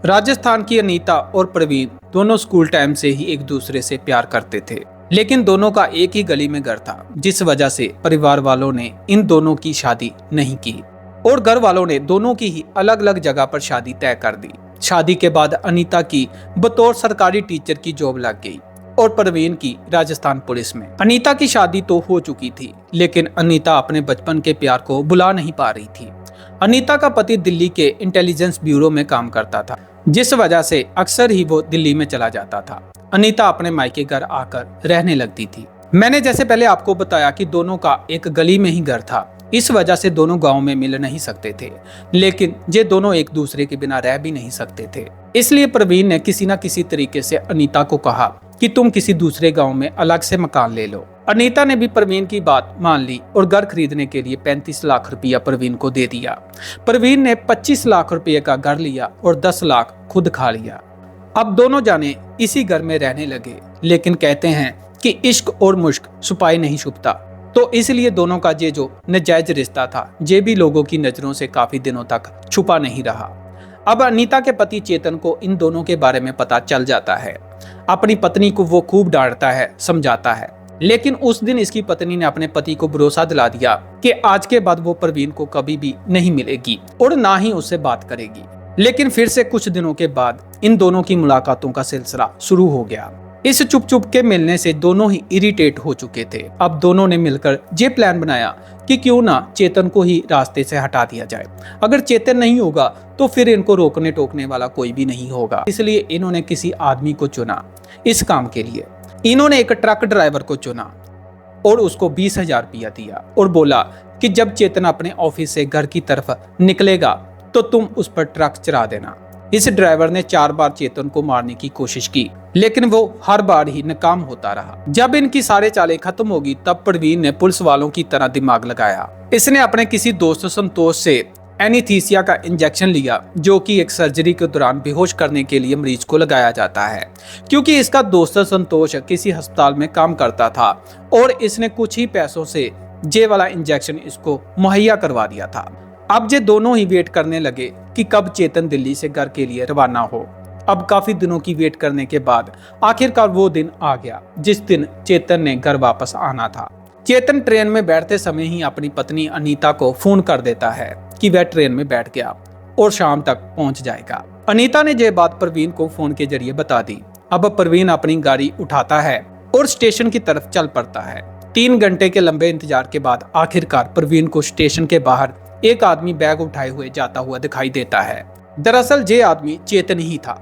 राजस्थान की अनीता और प्रवीण दोनों स्कूल टाइम से ही एक दूसरे से प्यार करते थे, लेकिन दोनों का एक ही गली में घर था, जिस वजह से परिवार वालों ने इन दोनों की शादी नहीं की और घर वालों ने दोनों की ही अलग अलग जगह पर शादी तय कर दी। शादी के बाद अनीता की बतौर सरकारी टीचर की जॉब लग गई और प्रवीण की राजस्थान पुलिस में। अनीता की शादी तो हो चुकी थी, लेकिन अनीता अपने बचपन के प्यार को भुला नहीं पा रही थी। अनीता का पति दिल्ली के इंटेलिजेंस ब्यूरो में काम करता था, जिस वजह से अक्सर ही वो दिल्ली में चला जाता था। अनीता अपने मायके घर आकर रहने लगती थी। मैंने जैसे पहले आपको बताया कि दोनों का एक गली में ही घर था, इस वजह से दोनों गांव में मिल नहीं सकते थे, लेकिन ये दोनों एक दूसरे के बिना रह भी नहीं सकते थे। इसलिए प्रवीण ने किसी न किसी तरीके से अनीता को कहा कि तुम किसी दूसरे गांव में अलग से मकान ले लो। अनीता ने भी प्रवीण की बात मान ली और घर खरीदने के लिए 35 लाख रुपया प्रवीण को दे दिया। प्रवीण ने 25 लाख रुपये का घर लिया और 10 लाख खुद खा लिया। अब दोनों जाने इसी घर में रहने लगे, लेकिन कहते हैं कि इश्क और मुश्क छुपाए नहीं छुपता, तो इसलिए दोनों का ये जो नाजायज रिश्ता था, ये भी लोगों की नजरों से काफी दिनों तक छुपा नहीं रहा। अब अनीता के पति चेतन को इन दोनों के बारे में पता चल जाता है। अपनी पत्नी को वो खूब डांटता है, समझाता है, लेकिन उस दिन इसकी पत्नी ने अपने पति को भरोसा दिला दिया कि आज के बाद वो प्रवीण को कभी भी नहीं मिलेगी और ना ही उससे बात करेगी। लेकिन फिर से कुछ दिनों के बाद इन दोनों की मुलाकातों का सिलसिला शुरू हो गया। इस चुप चुप के मिलने से दोनों ही इरिटेट हो चुके थे। अब दोनों ने मिलकर ये प्लान बनाया कि क्यों ना चेतन को ही रास्ते से हटा दिया जाए। अगर चेतन नहीं होगा तो फिर इनको रोकने टोकने वाला कोई भी नहीं होगा। इसलिए इन्होंने किसी आदमी को चुना इस काम के लिए। इन्होंने एक ट्रक ड्राइवर को चुना और उसको 20,000 रुपया दिया और बोला कि जब चेतन अपने ऑफिस से घर की तरफ निकलेगा तो तुम उस पर ट्रक चला देना। इस ड्राइवर ने 4 बार चेतन को मारने की कोशिश की, लेकिन वो हर बार ही नाकाम होता रहा। जब इनकी सारे चालें खत्म होगी, तब प्रवीण ने पुलिस वालों की तरह दिमाग लगाया। इसने अपने किसी दोस्त संतोष से एनीस्थीसिया का इंजेक्शन लिया, जो कि एक सर्जरी के दौरान बेहोश करने के लिए मरीज को लगाया जाता है। क्योंकि इसका दोस्त संतोष किसी अस्पताल में काम करता था और इसने कुछ ही पैसों से ये वाला इंजेक्शन इसको मुहैया करवा दिया था। अब ये दोनों ही वेट करने लगे कि कब चेतन दिल्ली से घर के लिए रवाना हो। अब काफी दिनों की वेट करने के बाद आखिरकार वो दिन आ गया जिस दिन चेतन ने घर वापस आना था। चेतन ट्रेन में बैठते समय ही अपनी पत्नी अनीता को फोन कर देता है कि वह ट्रेन में बैठ गया और शाम तक पहुंच जाएगा। अनीता ने यह बात प्रवीण को फोन के जरिए बता दी। अब प्रवीण अपनी गाड़ी उठाता है और स्टेशन की तरफ चल पड़ता है। 3 घंटे के लंबे इंतजार के बाद आखिरकार प्रवीण को स्टेशन के बाहर एक आदमी बैग उठाए हुए जाता हुआ दिखाई देता है। दरअसल ये आदमी चेतन ही था।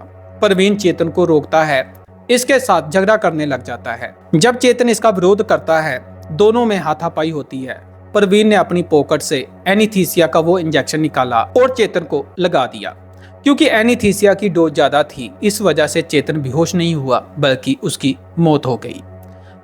प्रवीण चेतन को रोकता है, इसके साथ झगड़ा करने लग जाता है। जब चेतन इसका विरोध करता है, दोनों में हाथापाई होती है। प्रवीण ने अपनी पॉकेट से एनीस्थीसिया का वो इंजेक्शन निकाला और चेतन को लगा दिया। क्योंकि एनीस्थीसिया की डोज ज्यादा थी, इस वजह से चेतन बेहोश नहीं हुआ, बल्कि उसकी मौत हो गई।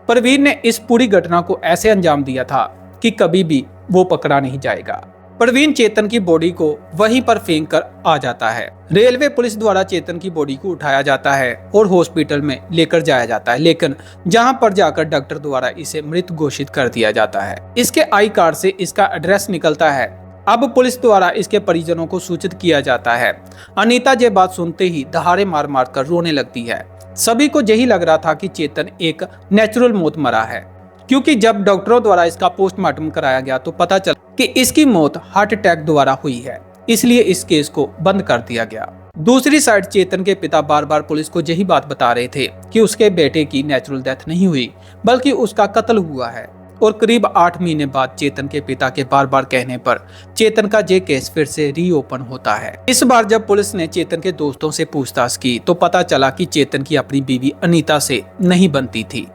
प्रवीण ने इस पूरी घटना को ऐसे अंजाम दिया था कि कभी भी वो पकड़ा नहीं जाएगा। प्रवीण चेतन की बॉडी को वहीं पर फेंक कर आ जाता है। रेलवे पुलिस द्वारा चेतन की बॉडी को उठाया जाता है और हॉस्पिटल में लेकर जाया जाता है, लेकिन जहां पर जाकर डॉक्टर द्वारा इसे मृत घोषित कर दिया जाता है। इसके आई कार्ड से इसका एड्रेस निकलता है। अब पुलिस द्वारा इसके परिजनों को सूचित किया जाता है। अनीता ये बात सुनते ही दहाड़े मार मार कर रोने लगती है। सभी को यही लग रहा था कि चेतन एक नेचुरल मौत मरा है, क्योंकि जब डॉक्टरों द्वारा इसका पोस्टमार्टम कराया गया तो पता चला कि इसकी मौत हार्ट अटैक द्वारा हुई है। इसलिए इस केस को बंद कर दिया गया। दूसरी साइड चेतन के पिता बार बार पुलिस को यही बात बता रहे थे कि उसके बेटे की नेचुरल डेथ नहीं हुई, बल्कि उसका कत्ल हुआ है। और करीब 8 महीने बाद चेतन के पिता के बार बार कहने पर चेतन का ये केस फिर से रीओपन होता है। इस बार जब पुलिस ने चेतन के दोस्तों से पूछताछ की तो पता चला कि चेतन की अपनी बीवी अनीता से नहीं बनती थी।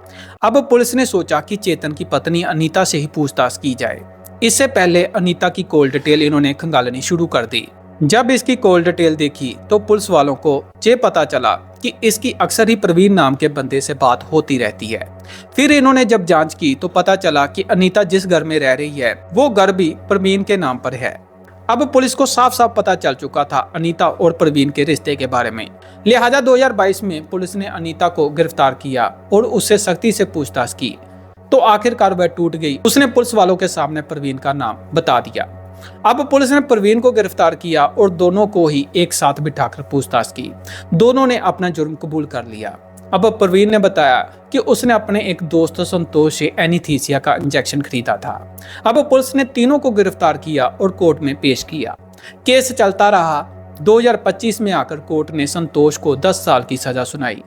अब पुलिस ने सोचा कि चेतन की पत्नी अनीता से ही पूछताछ की जाए। इससे पहले अनीता की कॉल डिटेल इन्होंने खंगालनी शुरू कर दी। जब इसकी कॉल डिटेल देखी तो पुलिस वालों को ये पता चला कि इसकी अक्सर ही प्रवीण नाम के बंदे से बात होती रहती है। फिर इन्होंने जब जांच की तो पता चला कि अनीता जिस घर में रह रही है वो घर भी प्रवीण के नाम पर है। अब पुलिस को साफ साफ पता चल चुका था अनीता और प्रवीण के रिश्ते के बारे में। लिहाजा 2022 में पुलिस ने अनीता को गिरफ्तार किया और उससे सख्ती से पूछताछ की, तो आखिरकार वह टूट गई। उसने पुलिस वालों के सामने प्रवीण का नाम बता दिया। अब पुलिस ने प्रवीण को गिरफ्तार किया और दोनों को ही एक साथ बिठाकर पूछताछ की। दोनों ने अपना जुर्म कबूल कर लिया। अब प्रवीण ने बताया कि उसने अपने एक दोस्त संतोष से एनीस्थीसिया का इंजेक्शन खरीदा था। अब पुलिस ने तीनों को गिरफ्तार किया और कोर्ट में पेश किया। केस चलता रहा। 2025 में आकर कोर्ट ने संतोष को 10 साल की सजा सुनाई।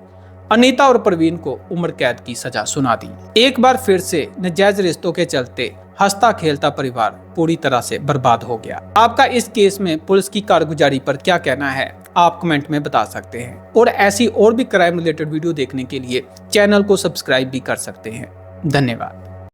अनीता और प्रवीण को उम्र कैद की सजा सुना दी। एक बार फिर से नाजायज रिश्तों के चलते हंसता खेलता परिवार पूरी तरह से बर्बाद हो गया। आपका इस केस में पुलिस की कारगुजारी पर क्या कहना है, आप कमेंट में बता सकते हैं। और ऐसी और भी क्राइम रिलेटेड वीडियो देखने के लिए चैनल को सब्सक्राइब भी कर सकते हैं। धन्यवाद।